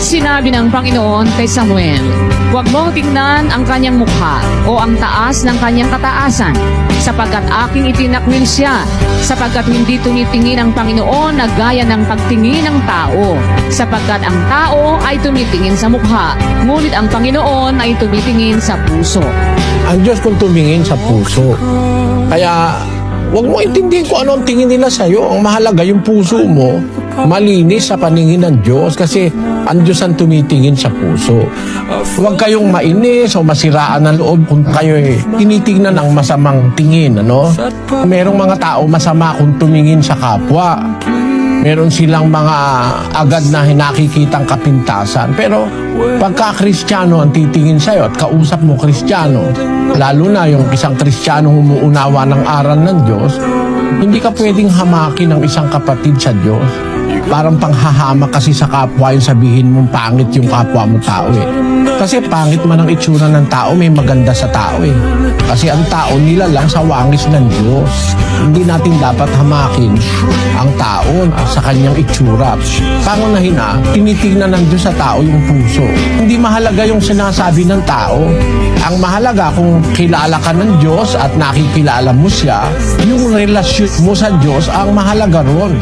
Sinabi ng Panginoon kay Samuel, "Huwag mong tingnan ang kanyang mukha o ang taas ng kanyang kataasan, sapagkat aking itinakwil siya, sapagkat hindi tumitingin ang Panginoon na gaya ng pagtingin ng tao, sapagkat ang tao ay tumitingin sa mukha, ngunit ang Panginoon ay tumitingin sa puso." Ang Diyos kung tumingin sa puso. Kaya, huwag mo intindihin kung ano ang tingin nila sa'yo. Ang mahalaga yung puso mo, malinis sa paningin ng Diyos kasi ang Diyos ang tumitingin sa puso. Huwag kayong mainis o masiraan ng loob kung kayo tinitingnan ang masamang tingin, ano? Merong mga tao masama kung tumingin sa kapwa. Meron silang mga agad na nakikitang kapintasan. Pero pagka Kristiyano ang titingin sa'yo at kausap mo Kristiyano, lalo na yung isang Kristiyano umuunawa ng aral ng Diyos, hindi ka pwedeng hamakin ng isang kapatid sa Diyos. Parang panghahamak kasi sa kapwa yung sabihin mong pangit yung kapwa mo tao eh. Kasi pangit man ang itsura ng tao, may maganda sa tao eh. Kasi ang tao nila lang sa wangis ng Diyos. Hindi natin dapat hamakin ang tao sa kanyang itsura. Pangunahin na, tinitingnan ng Diyos sa tao yung puso. Hindi mahalaga yung sinasabi ng tao. Ang mahalaga kung kilala ka ng Diyos at nakikilala mo siya, yung relasyon mo sa Diyos ang mahalaga ron.